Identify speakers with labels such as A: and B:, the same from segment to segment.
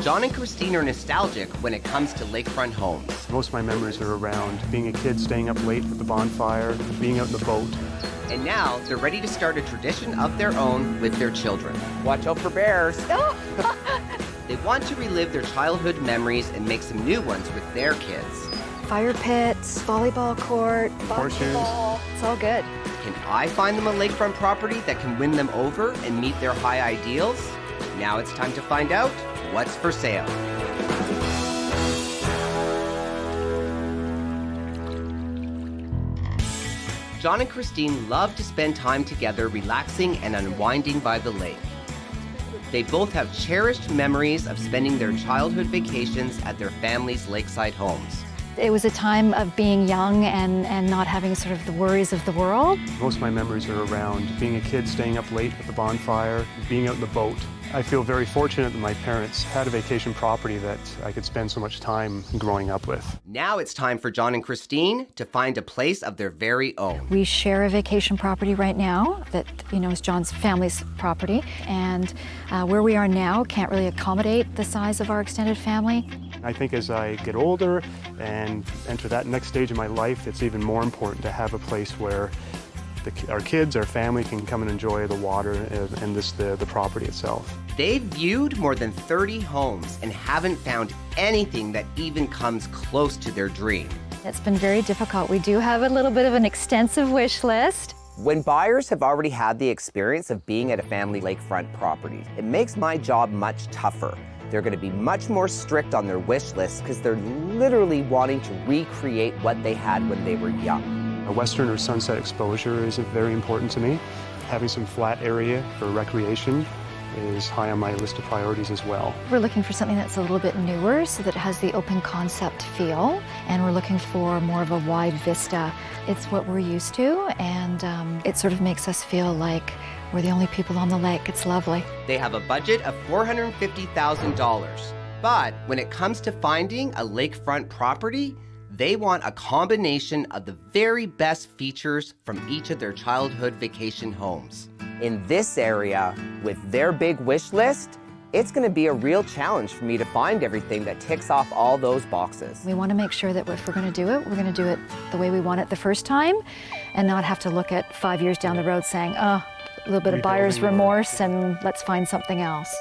A: John and Kristine are nostalgic when it comes to lakefront homes.
B: Most of my memories are around being a kid, staying up late at the bonfire, being out in the boat.
A: And now they're ready to start a tradition of their own with their children. Watch out for bears. They want to relive their childhood memories and make some new ones with their kids.
C: Fire pits, volleyball court, basketball. It's all good.
A: Can I find them a lakefront property that can win them over and meet their high ideals? Now it's time to find out what's for sale. John and Kristine love to spend time together relaxing and unwinding by the lake. They both have cherished memories of spending their childhood vacations at their family's lakeside homes.
C: It was a time of being young and not having sort of the worries of the world.
B: Most of my memories are around being a kid, staying up late at the bonfire, being out in the boat. I feel very fortunate that my parents had a vacation property that I could spend so much time growing up with.
A: Now it's time for John and Kristine to find a place of their very own.
C: We share a vacation property right now that, is John's family's property. And where we are now can't really accommodate the size of our extended family.
B: I think as I get older and enter that next stage of my life, it's even more important to have a place where our kids, our family can come and enjoy the water and the property itself.
A: They've viewed more than 30 homes and haven't found anything that even comes close to their dream.
C: It's been very difficult. We do have a little bit of an extensive wish list.
A: When buyers have already had the experience of being at a family lakefront property, it makes my job much tougher. They're going to be much more strict on their wish list because they're literally wanting to recreate what they had when they were young.
B: A western or sunset exposure is very important to me. Having some flat area for recreation is high on my list of priorities as well. We're
C: looking for something that's a little bit newer so that it has the open concept feel, and we're looking for more of a wide vista. It's what we're used to, and it sort of makes us feel like we're the only people on the lake. It's lovely.
A: They have a budget of $450,000, but when it comes to finding a lakefront property, they want a combination of the very best features from each of their childhood vacation homes. In this area, with their big wish list, it's going to be a real challenge for me to find everything that ticks off all those boxes.
C: We want to make sure that if we're going to do it, we're going to do it the way we want it the first time and not have to look at 5 years down the road saying, a little bit of buyer's remorse and let's find something else.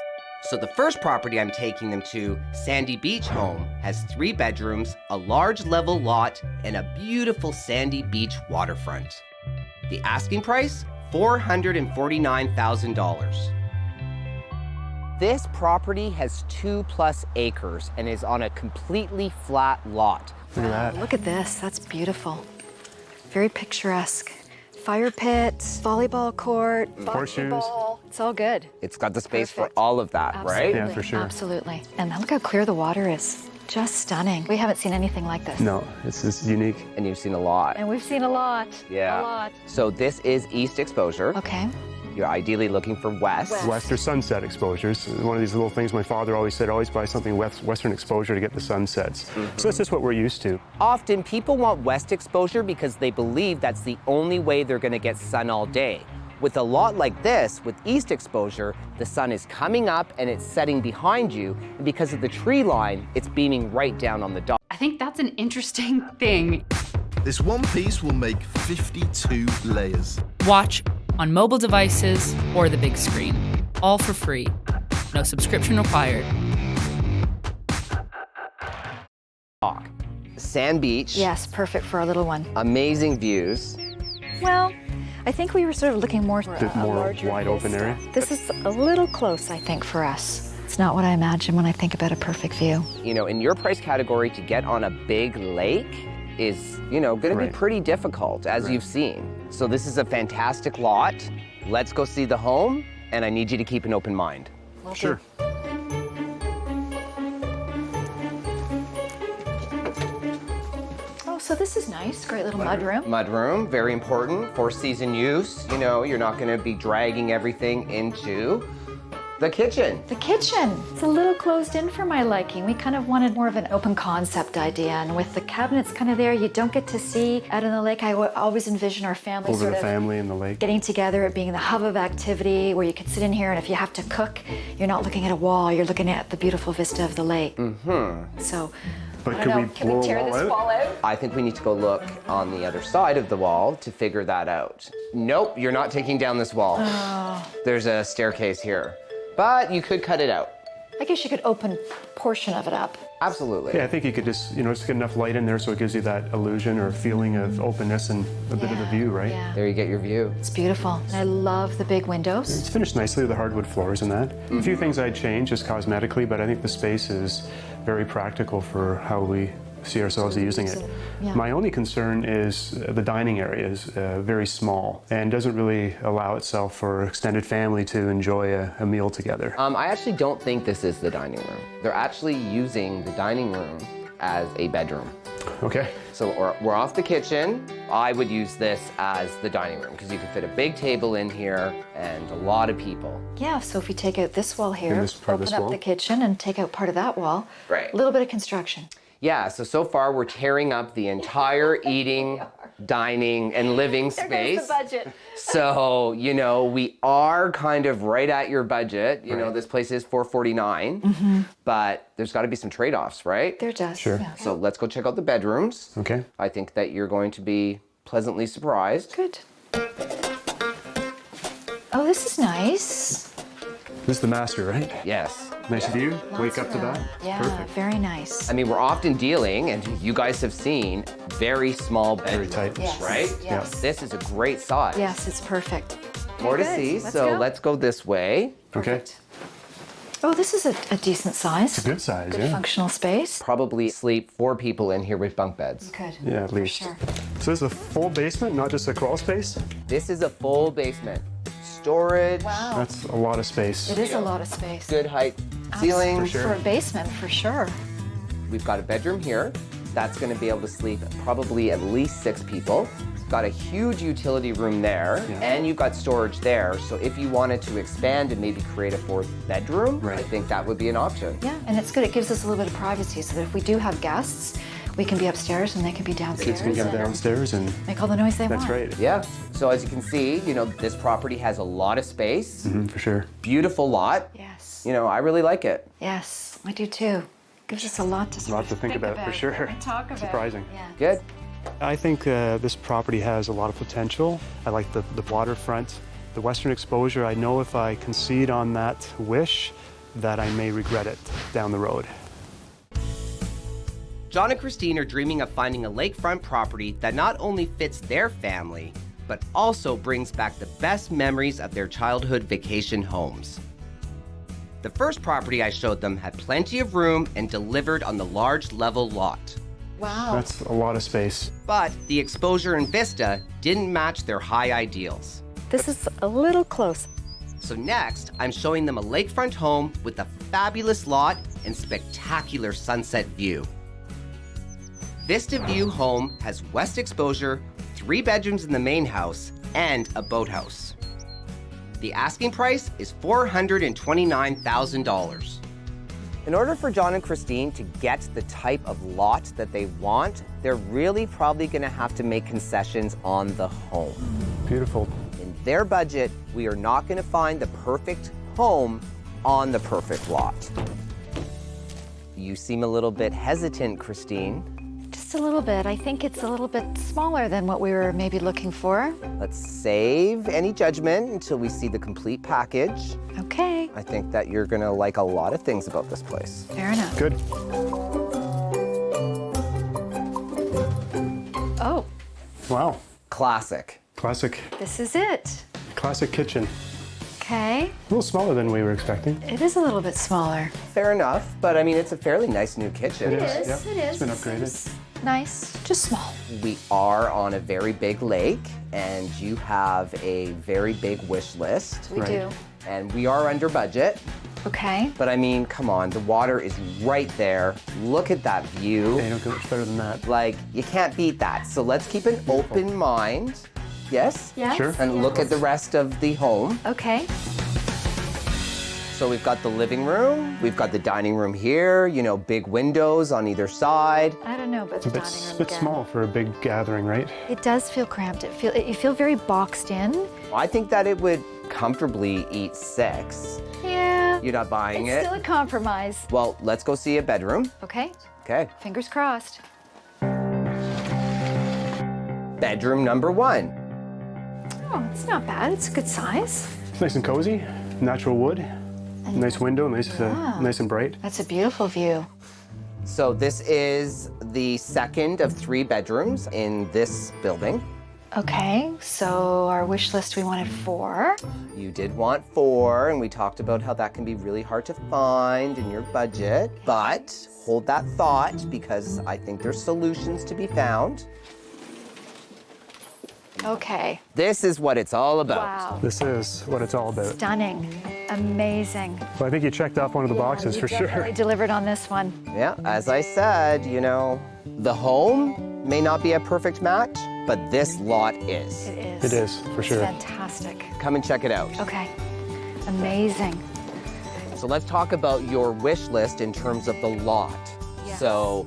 A: So the first property I'm taking them to, Sandy Beach Home, has 3 bedrooms, a large level lot, and a beautiful sandy beach waterfront. The asking price, $449,000. This property has 2+ acres and is on a completely flat lot.
B: Look at that.
C: Look at this, that's beautiful. Very picturesque. Fire pits, volleyball court, basketball. It's all good.
A: It's got the space for all of that,
C: Absolutely.
A: right?
B: Yeah, for sure.
C: Absolutely. And look how clear the water is. Just stunning. We haven't seen anything like this.
B: No, it's unique.
A: And you've seen a lot.
C: And we've seen a lot.
A: Yeah.
C: A lot.
A: So this is east exposure.
C: Okay.
A: You're ideally looking for west.
B: West or sunset exposures. One of these little things my father always said, always buy something western exposure to get the sunsets. So that's just what we're used to.
A: Often people want west exposure because they believe that's the only way they're going to get sun all day. With a lot like this, with east exposure, the sun is coming up and it's setting behind you, and because of the tree line, it's beaming right down on the dock.
D: I think that's an interesting thing.
E: This one piece will make 52 layers.
D: Watch on mobile devices or the big screen. All for free. No subscription required.
A: Sand beach.
C: Yes, perfect for our little one.
A: Amazing views.
C: Well, I think we were sort of looking more for
B: A bit more
C: larger
B: wide open
C: vista.
B: area.
C: This is a little close, I think, for us. It's not what I imagine when I think about a perfect view.
A: You know, in your price category, to get on a big lake is, going to be pretty difficult, as you've seen. So this is a fantastic lot. Let's go see the home, and I need you to keep an open mind.
B: Sure.
C: Oh, so this is nice. Great little mudroom.
A: Mudroom, very important for season use. You're not going to be dragging everything into The kitchen.
C: The kitchen. It's a little closed in for my liking. We kind of wanted more of an open concept idea, and with the cabinets kind of there, you don't get to see out in the lake. I always envision our family
B: Over
C: sort
B: the
C: of
B: family and the lake.
C: getting together, it being the hub of activity where you could sit in here, and if you have to cook, you're not looking at a wall, you're looking at the beautiful vista of the lake. So,
B: But
C: I
B: can
C: don't
B: we
C: know, can
B: blow
C: we
B: a
C: tear
B: wall
C: this
B: out?
C: wall out?
A: I think we need to go look on the other side of the wall to figure that out. Nope, you're not taking down this wall. There's a staircase here, but you could cut it out.
C: I guess you could open a portion of it up.
A: Absolutely.
B: Yeah, I think you could just, just get enough light in there so it gives you that illusion or feeling of openness and a bit of the view, right?
C: Yeah.
A: There you get your view.
C: It's beautiful. And I love the big windows.
B: It's finished nicely with the hardwood floors and that. A few things I'd change just cosmetically, but I think the space is very practical for how we see ourselves using it.
C: Yeah.
B: My only concern is the dining area is very small and doesn't really allow itself for extended family to enjoy a meal together.
A: I actually don't think this is the dining room. They're actually using the dining room as a bedroom.
B: Okay.
A: So we're off the kitchen. I would use this as the dining room because you could fit a big table in here and a lot of people.
C: Yeah, so if we take out this wall here,
B: this part of
C: open
B: this
C: up
B: wall?
C: the kitchen and take out part of that wall.
A: Right.
C: A little bit of construction.
A: Yeah, so far we're tearing up the entire eating, dining, and living space.
C: There's the budget.
A: So, we are kind of right at your budget. This place is $449, but there's got to be some trade-offs, right?
C: There does.
B: Sure.
C: Yeah.
A: So let's go check out the bedrooms.
B: Okay.
A: I think that you're going to be pleasantly surprised.
C: Good. Oh, this is nice.
B: This is the master, right?
A: Yes.
B: Nice view. Wake
C: Lots
B: up
C: of
B: to
C: room.
B: that.
C: Yeah,
B: Perfect.
C: very nice.
A: I mean, we're often dealing, and you guys have seen, very small
B: Very
A: bedrooms,
B: tight.
C: Yes.
A: right?
C: Yes.
A: This is a great size.
C: Yes, it's perfect.
A: More to
C: Good.
A: see,
C: Let's
A: so
C: go.
A: let's go this way.
B: Okay.
C: Oh, this is a decent size.
B: Good size,
C: Good
B: yeah.
C: functional space.
A: Probably sleep 4 people in here with bunk beds.
C: Good.
B: Yeah, at least.
C: Sure.
B: So this is a full basement, not just a crawl space?
A: This is a full basement. Storage,
C: Wow.
B: That's a lot of space.
C: It is a lot of space.
A: good height ceilings.
B: For sure.
C: For a basement, for sure.
A: We've got a bedroom here. That's gonna be able to sleep probably at least 6 people. Got a huge utility room there,
B: Yeah.
A: and you've got storage there. So if you wanted to expand and maybe create a 4th bedroom,
B: Right.
A: I think that would be an option.
C: Yeah, and it's good. It gives us a little bit of privacy so that if we do have guests, we can be upstairs and they can be downstairs.
B: Kids can come
C: and
B: downstairs and
C: make all the noise they
B: that's
C: want.
B: right.
A: Yeah, so as you can see, this property has a lot of space,
B: For sure.
A: beautiful lot.
C: Yes.
A: I really like it.
C: Yes, I do too. Gives us a lot to
B: A lot to think about, for sure.
C: and talk about.
B: Surprising.
C: Yeah.
A: Good.
B: I think this property has a lot of potential. I like the waterfront, the western exposure. I know if I concede on that wish, that I may regret it down the road.
A: John and Kristine are dreaming of finding a lakefront property that not only fits their family, but also brings back the best memories of their childhood vacation homes. The first property I showed them had plenty of room and delivered on the large level lot.
C: Wow.
B: That's a lot of space.
A: But the exposure and vista didn't match their high ideals.
C: This is a little close.
A: So next, I'm showing them a lakefront home with a fabulous lot and spectacular sunset view. Vista View Home has west exposure, 3 bedrooms in the main house, and a boathouse. The asking price is $429,000. In order for John and Kristine to get the type of lot that they want, they're really probably gonna have to make concessions on the home.
B: Beautiful.
A: In their budget, we are not gonna find the perfect home on the perfect lot. You seem a little bit hesitant, Kristine.
C: Just a little bit. I think it's a little bit smaller than what we were maybe looking for.
A: Let's save any judgment until we see the complete package.
C: Okay.
A: I think that you're gonna like a lot of things about this place.
C: Fair enough.
B: Good.
C: Oh,
B: Wow.
A: Classic.
B: Classic
C: this is it.
B: kitchen.
C: Okay.
B: A little smaller than we were expecting.
C: It is a little bit smaller.
A: Fair enough, but I mean, it's a fairly nice new kitchen.
B: It is.
C: It is.
B: Yep.
C: It is.
B: It's been upgraded.
C: It's nice. Just small.
A: We are on a very big lake, and you have a very big wish list,
C: We
B: Right.
C: do.
A: and we are under budget.
C: Okay.
A: But I mean, come on, the water is right there. Look at that view.
B: Hey, don't get much better than that.
A: Like, you can't beat that. So let's keep an open mind. Yes?
C: Yes.
B: Sure.
A: And look at the rest of the home.
C: Okay.
A: So we've got the living room, we've got the dining room here, you know, big windows on either side.
C: I don't know about the dining room.
B: It's a bit small for a big gathering, right?
C: It does feel cramped. You feel very boxed in.
A: I think that it would comfortably eat 6.
C: Yeah.
A: You're not buying
C: It's
A: it?
C: still a compromise.
A: Well, let's go see a bedroom.
C: Okay,
A: Okay.
C: fingers crossed.
A: Bedroom number 1.
C: Oh, it's not bad. It's a good size.
B: It's nice and cozy, natural wood, nice window, nice and bright.
C: That's a beautiful view.
A: So this is the second of 3 bedrooms in this building.
C: Okay, so our wish list, we wanted 4.
A: You did want 4, and we talked about how that can be really hard to find in your budget. But hold that thought, because I think there's solutions to be found.
C: Okay,
A: This is what it's all about.
C: wow.
B: This is what it's all about.
C: Stunning, amazing.
B: Well, I think you checked off one of the boxes for sure.
C: Definitely delivered on this one.
A: Yeah, as I said, you know, the home may not be a perfect match, but this lot is.
C: It is.
B: It is, for
C: It's
B: sure.
C: fantastic.
A: Come and check it out.
C: Okay, amazing.
A: So let's talk about your wish list in terms of the lot.
C: Yes.
A: So,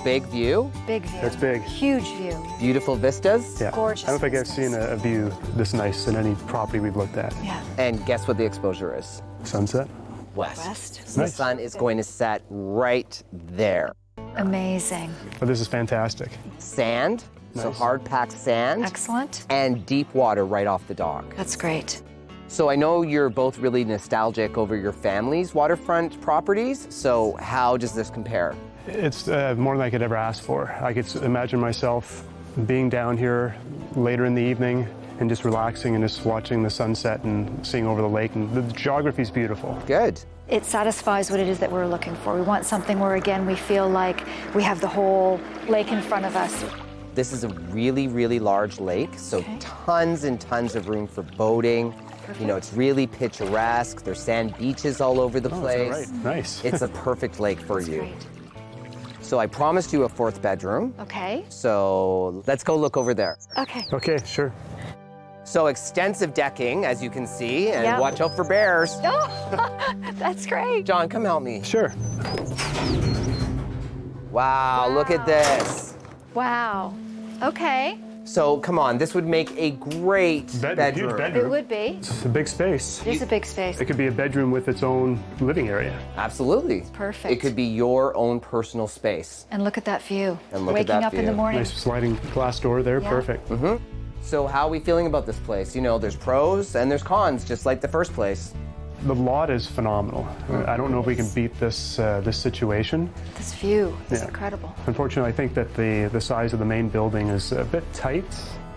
A: big view,
C: Big view.
B: It's big.
C: Huge view.
A: beautiful vistas,
B: Yeah.
C: Gorgeous
B: I don't think I've
C: vistas.
B: seen a view this nice in any property we've looked at.
C: Yeah.
A: and guess what the exposure is?
B: Sunset.
C: West.
A: So the
B: Nice.
A: sun is going to set right there.
C: Amazing.
B: But this is fantastic.
A: Sand, so
B: Nice.
A: hard-packed sand,
C: Excellent.
A: and deep water right off the dock.
C: That's great.
A: So I know you're both really nostalgic over your family's waterfront properties, so how does this compare?
B: It's more than I could ever ask for. I could imagine myself being down here later in the evening and just relaxing and just watching the sunset and seeing over the lake. And the geography's beautiful.
A: Good.
C: It satisfies what it is that we're looking for. We want something where, again, we feel like we have the whole lake in front of us.
A: This is a really, really large lake, so
C: Okay.
A: tons and tons of room for boating. You know, it's really picturesque. There's sand beaches all over the
B: Oh, is
A: place.
B: that right? Nice.
A: It's a perfect lake for you.
C: Great.
A: So I promised you a 4th bedroom.
C: Okay.
A: So let's go look over there.
C: Okay.
B: Okay, sure.
A: So extensive decking, as you can see, and
C: Yep.
A: watch out for bears.
C: Oh, that's great.
A: John, come help me.
B: Sure.
A: Wow, look at this.
C: Wow. Okay.
A: So come on, this would make a great
B: Huge bedroom.
C: It would be.
B: It's a big space.
C: It is a big space.
B: It could be a bedroom with its own living area.
A: Absolutely.
C: Perfect.
A: It could be your own personal space.
C: And look at that view.
A: And look at
C: Waking
A: that
C: up in the
A: view.
C: morning.
B: Nice sliding glass door there.
C: Yeah.
B: Perfect.
A: So how are we feeling about this place? You know, there's pros and there's cons, just like the first place.
B: The lot is phenomenal. I don't know if we can beat this this situation.
C: This view is
B: Yeah.
C: incredible.
B: Unfortunately, I think that the size of the main building is a bit tight.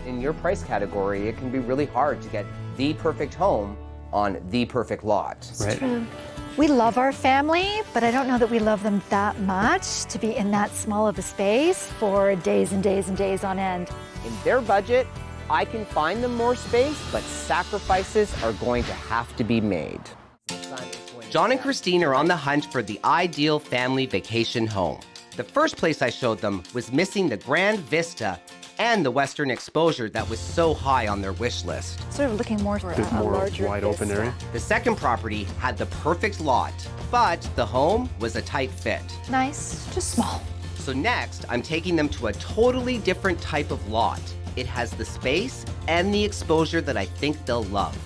A: In your price category, it can be really hard to get the perfect home on the perfect lot.
B: Right.
C: We love our family, but I don't know that we love them that much to be in that small of a space for days and days and days on end.
A: In their budget, I can find them more space, but sacrifices are going to have to be made. John and Kristine are on the hunt for the ideal family vacation home. The first place I showed them was missing the grand vista and the western exposure that was so high on their wish list.
C: Sort of looking more for
B: Bit
C: a
B: more
C: larger
B: wide open
C: vista.
B: area.
A: The second property had the perfect lot, but the home was a tight fit.
C: Nice, just small.
A: So next, I'm taking them to a totally different type of lot. It has the space and the exposure that I think they'll love.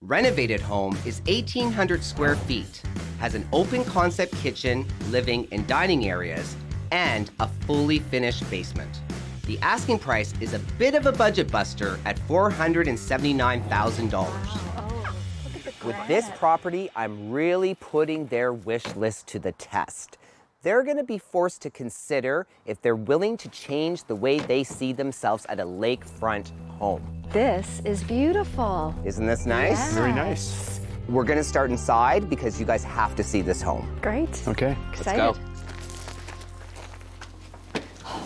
A: Renovated home is 1,800 square feet, has an open concept kitchen, living and dining areas, and a fully finished basement. The asking price is a bit of a budget buster at $479,000. With this property, I'm really putting their wish list to the test. They're going to be forced to consider if they're willing to change the way they see themselves at a lakefront home.
C: This is beautiful.
A: Isn't this nice?
C: Yeah.
B: Very nice.
A: We're going to start inside because you guys have to see this home.
C: Great.
B: Okay.
C: Excited.
A: Let's go.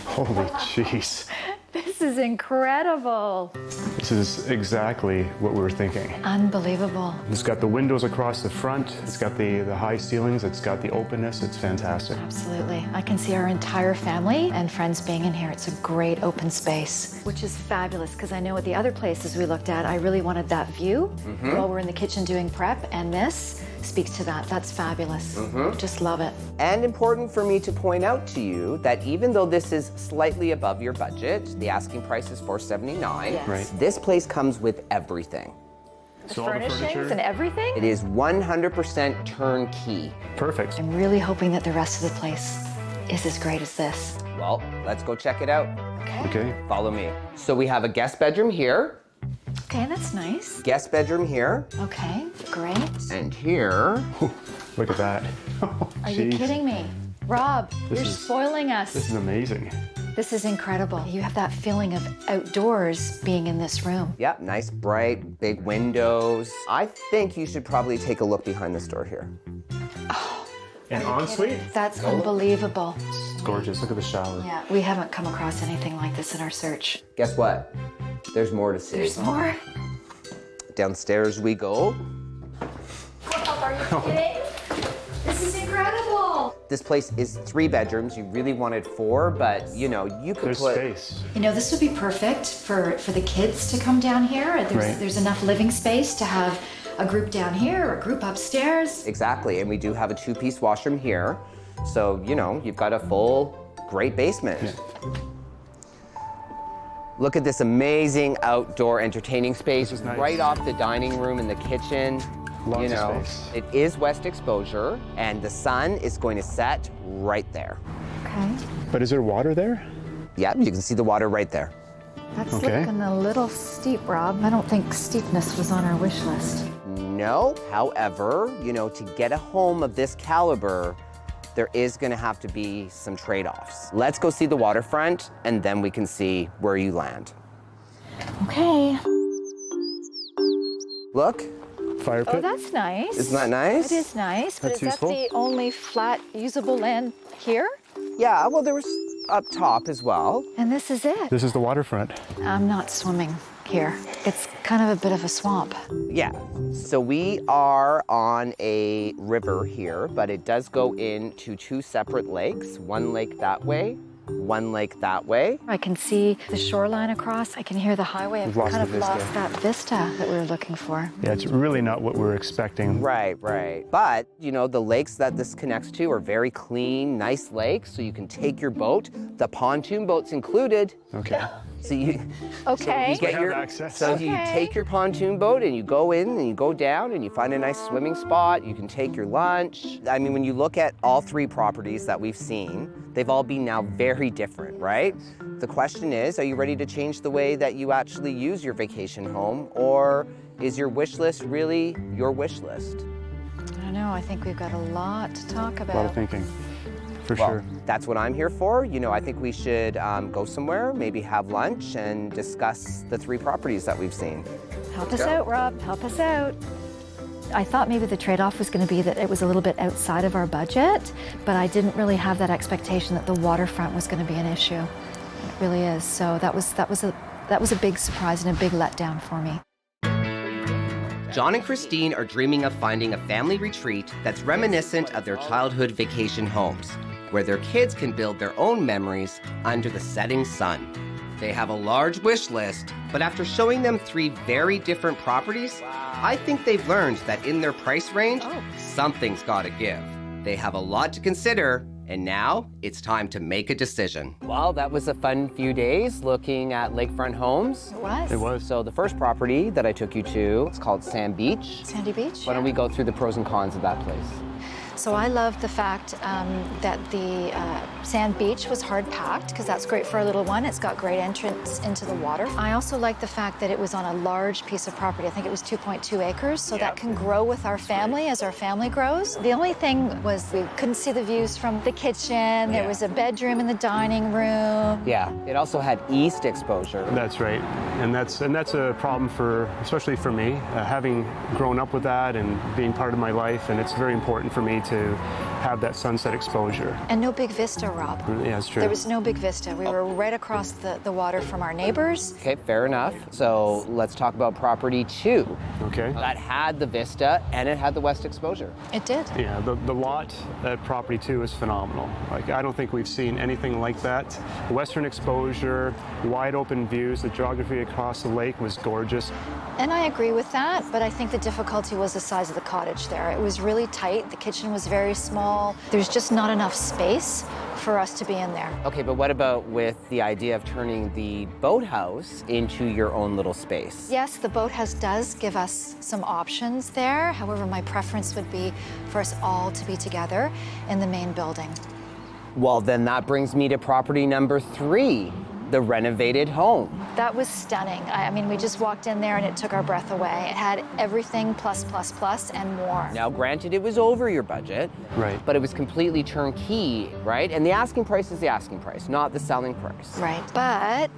B: Holy jeez.
C: This is incredible.
B: This is exactly what we were thinking.
C: Unbelievable.
B: It's got the windows across the front, it's got the high ceilings, it's got the openness, it's fantastic.
C: Absolutely. I can see our entire family and friends being in here. It's a great open space, which is fabulous because I know at the other places we looked at, I really wanted that view while we're in the kitchen doing prep, and this speaks to that. That's fabulous. Just love it.
A: And important for me to point out to you that even though this is slightly above your budget, the asking price is $479.
C: Yes.
B: Right.
A: This place comes with everything.
B: So all the
C: Furnishings
B: furniture,
C: and everything?
A: It is 100% turnkey.
B: perfect.
C: I'm really hoping that the rest of the place is as great as this.
A: Well, let's go check it out.
B: Okay.
A: Follow me. So we have a guest bedroom here,
C: Okay, that's nice.
A: guest bedroom here,
C: Okay, great.
A: and here.
B: Look at that.
C: Are you kidding me? Rob, you're
B: is-
C: spoiling us.
B: This is amazing.
C: This is incredible. You have that feeling of outdoors being in this room.
A: Yep, nice bright, big windows. I think you should probably take a look behind this door here.
B: An ensuite?
C: That's unbelievable.
B: It's gorgeous. Look at the shower.
C: Yeah, we haven't come across anything like this in our search.
A: Guess what? There's more to see.
C: There's more?
A: Downstairs we go.
C: Are you kidding? This is incredible.
A: This place is 3 bedrooms. You really wanted 4, but you know, you could
B: There's
A: put.
B: space.
C: You know, this would be perfect for the kids to come down here.
B: Right.
C: There's enough living space to have a group down here or a group upstairs.
A: Exactly, and we do have a 2-piece washroom here. So, you know, you've got a full, great basement. Look at this amazing outdoor entertaining space
B: This is nice.
A: right off the dining room and the kitchen.
B: Lots
A: you
B: of
A: know,
B: space.
A: it is west exposure, and the sun is going to set right there.
C: Okay.
B: But is there water there?
A: Yep, you can see the water right there.
C: That's
B: Okay.
C: looking a little steep, Rob. I don't think steepness was on our wish list.
A: No, however, you know, to get a home of this caliber, there is gonna have to be some trade-offs. Let's go see the waterfront, and then we can see where you land.
C: Okay.
A: Look,
B: Fire pit?
C: Oh, that's nice.
A: isn't that nice?
C: It is nice, but
B: That's
C: is
B: useful.
C: that the only flat usable land here?
A: Yeah, well, there was up top as well.
C: And this is it.
B: This is the waterfront.
C: I'm not swimming here. It's kind of a bit of a swamp.
A: Yeah, so we are on a river here, but it does go into 2 separate lakes, one lake that way, one lake that way.
C: I can see the shoreline across. I can hear the highway. I've
B: We've lost
C: kind
B: the
C: of
B: vista.
C: lost that vista that we were looking for.
B: Yeah, it's really not what we're expecting.
A: Right. But, you know, the lakes that this connects to are very clean, nice lakes, so you can take your boat. The pontoon boat's included.
B: Okay.
A: So you
C: Okay.
A: get
B: have
A: your
B: access.
A: so you
C: Okay.
A: take your pontoon boat and you go in and you go down and you find a nice swimming spot. You can take your lunch. I mean, when you look at all 3 properties that we've seen, they've all been now very different, right? The question is, are you ready to change the way that you actually use your vacation home, or is your wish list really your wish list?
C: I don't know. I think we've got a lot to talk
B: A lot
C: about.
B: of thinking, for
A: Well,
B: sure.
A: that's what I'm here for. You know, I think we should go somewhere, maybe have lunch and discuss the 3 properties that we've seen.
C: Help us out, Rob. Help us out. I thought maybe the trade-off was going to be that it was a little bit outside of our budget, but I didn't really have that expectation that the waterfront was going to be an issue. It really is. So that was a big surprise and a big letdown for me.
A: John and Kristine are dreaming of finding a family retreat that's reminiscent of their childhood vacation homes, where their kids can build their own memories under the setting sun. They have a large wish list, but after showing them 3 very different properties, I think they've learned that in their price range, something's gotta give. They have a lot to consider, and now it's time to make a decision. Well, that was a fun few days looking at lakefront homes.
C: It was.
B: It was.
A: So the first property that I took you to, it's called Sand Beach.
C: Sandy Beach.
A: Why don't we go through the pros and cons of that place?
C: So I love the fact that the sand beach was hard packed, because that's great for a little one. It's got great entrance into the water. I also like the fact that it was on a large piece of property. I think it was 2.2 acres, so that can grow with our family as our family grows. The only thing was we couldn't see the views from the kitchen. There was a bedroom in the dining room.
A: Yeah, it also had east exposure.
B: That's right, and that's a problem especially for me, having grown up with that and being part of my life, and it's very important for me to have that sunset exposure.
C: And no big vista, Rob.
B: Yeah, that's true.
C: There was no big vista. We were right across the water from our neighbors.
A: Okay, fair enough. So let's talk about property 2.
B: Okay.
A: That had the vista and it had the west exposure.
C: It did.
B: Yeah, the lot at property 2 is phenomenal. Like, I don't think we've seen anything like that. Western exposure, wide open views, the geography across the lake was gorgeous.
C: And I agree with that, but I think the difficulty was the size of the cottage there. It was really tight. The kitchen was very small. There's just not enough space for us to be in there.
A: Okay, but what about with the idea of turning the boathouse into your own little space?
C: Yes, the boathouse does give us some options there. However, my preference would be for us all to be together in the main building.
A: Well, then that brings me to property number 3, the renovated home.
C: That was stunning. I mean, we just walked in there and it took our breath away. It had everything plus, plus, plus, and more.
A: Now, granted, it was over your budget,
B: Right.
A: but it was completely turnkey, right? And the asking price is the asking price, not the selling price.
C: Right, but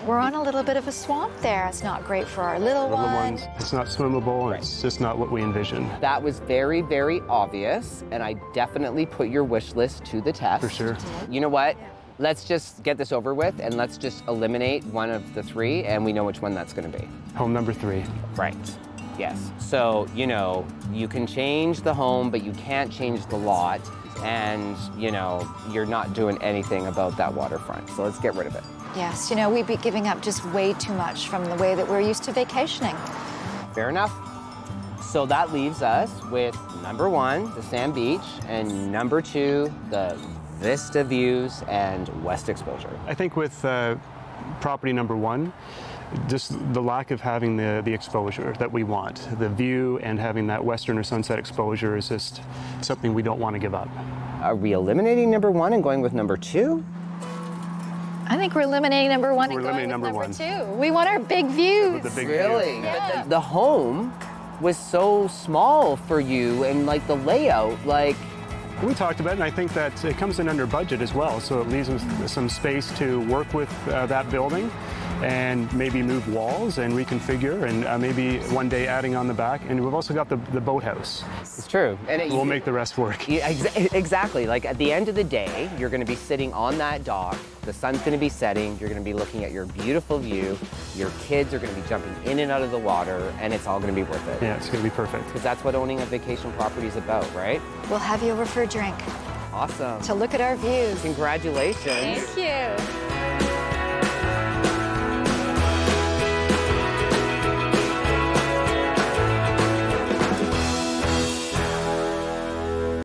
C: we're on a little bit of a swamp there. It's not great for our little one.
B: ones, it's not swimmable, and it's just not what we envisioned.
A: That was very, very obvious, and I definitely put your wish list to the test.
B: For sure.
A: You know what? Let's just get this over with, and let's just eliminate one of the 3, and we know which one that's going to be.
B: Home number 3.
A: Right. Yes. So, you know, you can change the home, but you can't change the lot, and, you know, you're not doing anything about that waterfront. So let's get rid of it.
C: Yes, you know, we'd be giving up just way too much from the way that we're used to vacationing.
A: Fair enough. So that leaves us with number 1, the sand beach, and number 2, the vista views and west exposure.
B: I think with property number 1, just the lack of having the exposure that we want, the view and having that western or sunset exposure is just something we don't want to give up.
A: Are we eliminating number 1 and going with number 2?
C: I think we're eliminating number 1
B: We're
C: and going with
B: eliminating
C: number
B: number
C: 2. We want our big views.
B: The big
A: Really?
B: view.
C: Yeah.
A: The home was so small for you, and like the layout, like,
B: We talked about it, and I think that it comes in under budget as well, so it leaves us some space to work with that building and maybe move walls and reconfigure, and maybe one day adding on the back. And we've also got the boathouse.
A: it's true. And
B: We'll make the rest work.
A: Yeah, exactly. Like at the end of the day, you're going to be sitting on that dock. The sun's going to be setting. You're going to be looking at your beautiful view. Your kids are going to be jumping in and out of the water, and it's all going to be worth it.
B: Yeah, it's going to be perfect.
A: Because that's what owning a vacation property is about, right?
C: We'll have you over for a drink
A: Awesome.
C: to look at our views.
A: Congratulations.
C: Thank you.